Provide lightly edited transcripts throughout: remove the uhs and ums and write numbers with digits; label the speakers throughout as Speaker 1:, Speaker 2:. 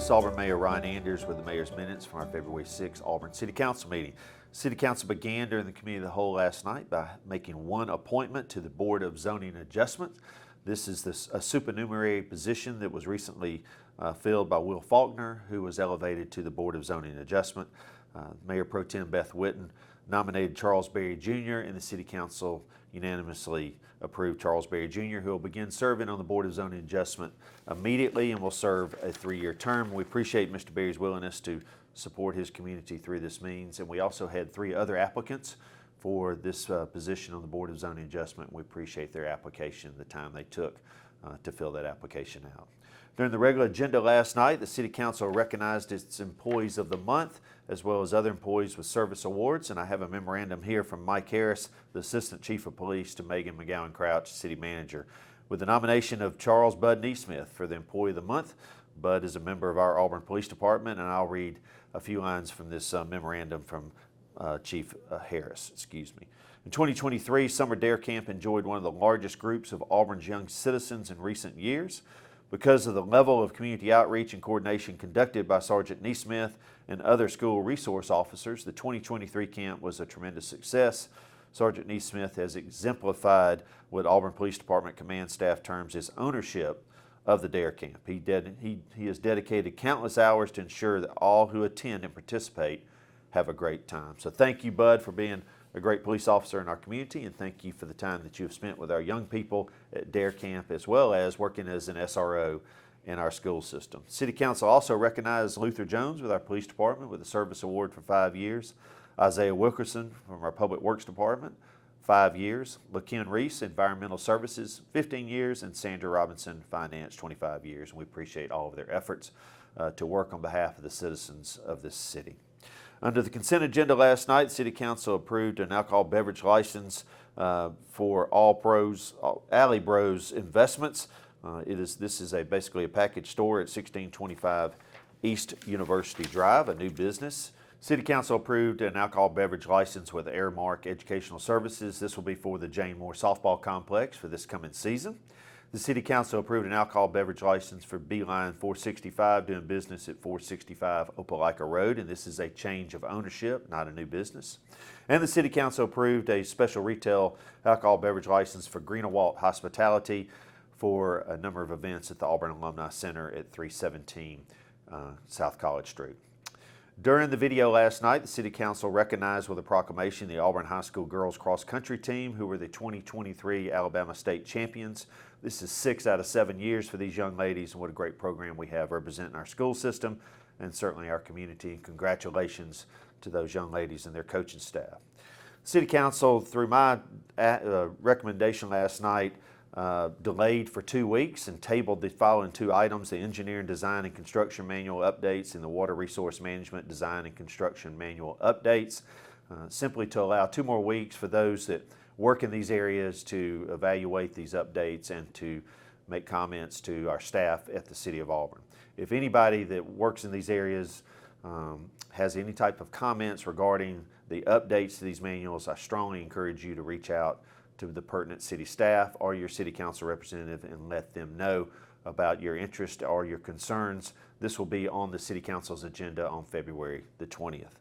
Speaker 1: This is Auburn Mayor Ryan Anders with the Mayor's Minutes from our February 6th Auburn City Council meeting. City Council began during the Committee of the Whole last night by making one appointment to the Board of Zoning Adjustment. This is a supernumerary position that was recently filled by Will Faulkner, who was elevated to the Board of Zoning Adjustment. Mayor Pro Tem Beth Whitten nominated Charles Berry Jr. and the City Council unanimously approved Charles Berry Jr., who will begin serving on the Board of Zoning Adjustment immediately and will serve a 3-year term. We appreciate Mr. Berry's willingness to support his community through this means, and we also had 3 other applicants for this position on the Board of Zoning Adjustment. We appreciate their application, the time they took to fill that application out. During the regular agenda last night, the City Council recognized its Employees of the Month as well as other employees with service awards, and I have a memorandum here from Mike Harris, the Assistant Chief of Police, to Megan McGowan Crouch, City Manager, with the nomination of Charles Bud Neesmith for the Employee of the Month. Bud is a member of our Auburn Police Department, and I'll read a few lines from this memorandum from Chief Harris. In 2023, Summer Dare Camp enjoyed one of the largest groups of Auburn's young citizens in recent years. Because of the level of community outreach and coordination conducted by Sergeant Neesmith and other school resource officers, the 2023 camp was a tremendous success. Sergeant Neesmith has exemplified what Auburn Police Department command staff terms as ownership of the Dare Camp. He has dedicated countless hours to ensure that all who attend and participate have a great time. So thank you, Bud, for being a great police officer in our community, and thank you for the time that you have spent with our young people at Dare Camp, as well as working as an SRO in our school system. City Council also recognized Luther Jones with our police department with a service award for 5 years, Isaiah Wilkerson from our public works department, 5 years, LaKen Reese, environmental services, 15 years, and Sandra Robinson, finance, 25 years. And we appreciate all of their efforts to work on behalf of the citizens of this city. Under the consent agenda last night, the City Council approved an alcohol beverage license for Alley Bros Investments. This is basically a package store at 1625 East University Drive, a new business. City Council approved an alcohol beverage license with Airmark Educational Services. This will be for the Jane Moore Softball Complex for this coming season. The City Council approved an alcohol beverage license for Beeline 465 doing business at 465 Opelika Road, and this is a change of ownership, not a new business. And the City Council approved a special retail alcohol beverage license for Greenawalt Hospitality for a number of events at the Auburn Alumni Center at 317 South College Street. During the video last night, the City Council recognized with a proclamation the Auburn High School girls cross country team, who were the 2023 Alabama State Champions. This is 6 out of 7 years for these young ladies, and what a great program we have representing our school system and certainly our community. Congratulations to those young ladies and their coaching staff. City Council, through my recommendation last night, delayed for 2 weeks and tabled the following 2 items: the Engineering Design and Construction Manual updates and the Water Resource Management Design and Construction Manual updates, simply to allow 2 more weeks for those that work in these areas to evaluate these updates and to make comments to our staff at the City of Auburn. If anybody that works in these areas has any type of comments regarding the updates to these manuals, I strongly encourage you to reach out to the pertinent city staff or your City Council representative and let them know about your interest or your concerns. This will be on the City Council's agenda on February the 20th.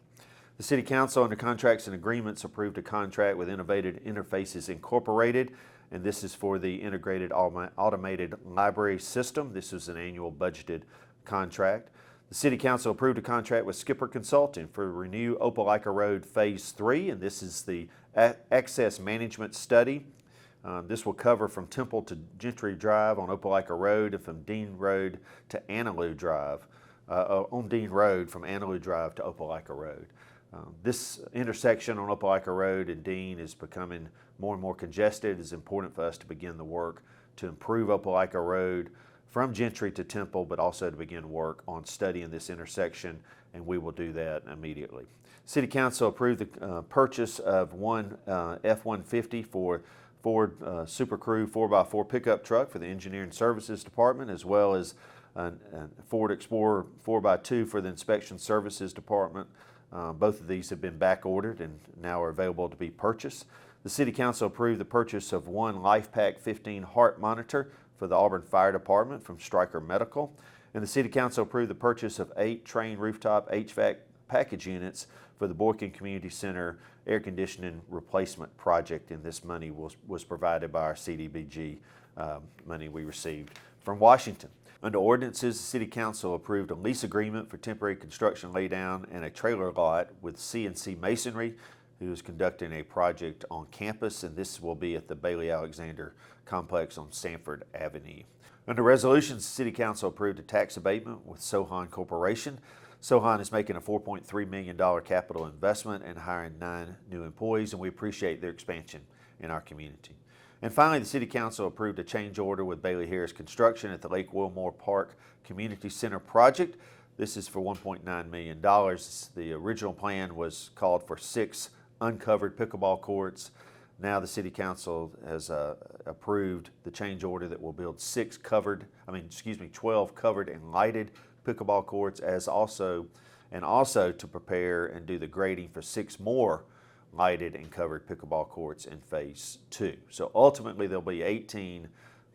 Speaker 1: The City Council, under contracts and agreements, approved a contract with Innovative Interfaces Incorporated, and this is for the Integrated Automated Library System. This is an annual budgeted contract. The City Council approved a contract with Skipper Consulting for Renew Opelika Road Phase 3, and this is the access management study. This will cover from Temple to Gentry Drive on Opelika Road and from Dean Road to Annaloo Drive, on Dean Road from Annaloo Drive to Opelika Road. This intersection on Opelika Road and Dean is becoming more and more congested. It is important for us to begin the work to improve Opelika Road from Gentry to Temple, but also to begin work on studying this intersection, and we will do that immediately. City Council approved the purchase of one F-150 for Ford Super Crew 4x4 pickup truck for the Engineering Services Department, as well as a Ford Explorer 4x2 for the Inspection Services Department. Both of these have been back ordered and now are available to be purchased. The City Council approved the purchase of one LifePak 15 heart monitor for the Auburn Fire Department from Stryker Medical. And the City Council approved the purchase of 8 Trane rooftop HVAC package units for the Boykin Community Center air conditioning replacement project, and this money was provided by our CDBG money we received from Washington. Under ordinances, the City Council approved a lease agreement for temporary construction laydown and a trailer lot with CNC Masonry, who is conducting a project on campus, and this will be at the Bailey Alexander Complex on Sanford Avenue. Under resolutions, the City Council approved a tax abatement with Sohan Corporation. Sohan is making a $4.3 million capital investment and hiring 9 new employees, and we appreciate their expansion in our community. And finally, the City Council approved a change order with Bailey Harris Construction at the Lake Wilmore Park Community Center project. This is for $1.9 million. The original plan was called for 6 uncovered pickleball courts. Now the City Council has approved the change order that will build 12 covered and lighted pickleball courts, also to prepare and do the grading for 6 more lighted and covered pickleball courts in phase 2. So ultimately there'll be 18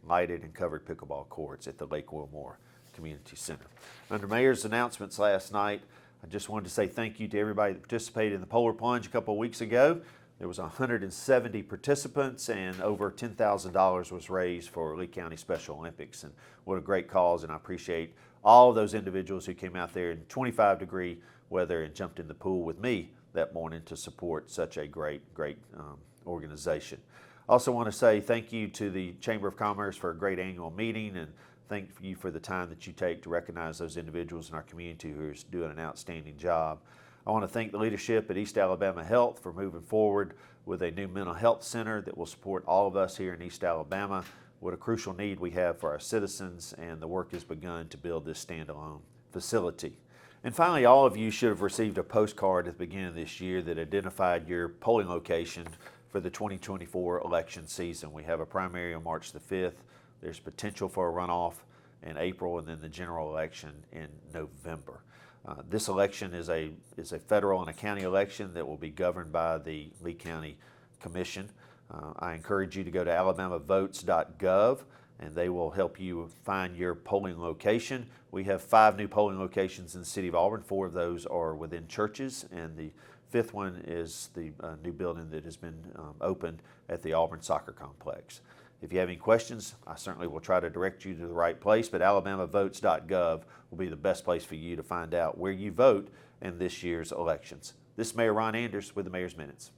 Speaker 1: lighted and covered pickleball courts at the Lake Wilmore Community Center. Under Mayor's announcements last night, I just wanted to say thank you to everybody that participated in the Polar Plunge a couple of weeks ago. There was 170 participants and over $10,000 was raised for Lee County Special Olympics, and what a great cause, and I appreciate all of those individuals who came out there in 25-degree weather and jumped in the pool with me that morning to support such a great organization. I also want to say thank you to the Chamber of Commerce for a great annual meeting, and thank you for the time that you take to recognize those individuals in our community who are doing an outstanding job. I want to thank the leadership at East Alabama Health for moving forward with a new mental health center that will support all of us here in East Alabama. What a crucial need we have for our citizens, and the work has begun to build this standalone facility. And finally, all of you should have received a postcard at the beginning of this year that identified your polling location for the 2024 election season. We have a primary on March the 5th. There's potential for a runoff in April, and then the general election in November. This election is a federal and a county election that will be governed by the Lee County Commission. I encourage you to go to alabamavotes.gov, and they will help you find your polling location. We have 5 new polling locations in the city of Auburn. 4 of those are within churches, and the 5th one is the new building that has been opened at the Auburn Soccer Complex. If you have any questions, I certainly will try to direct you to the right place, but alabamavotes.gov will be the best place for you to find out where you vote in this year's elections. This is Mayor Ron Anders with the Mayor's Minutes.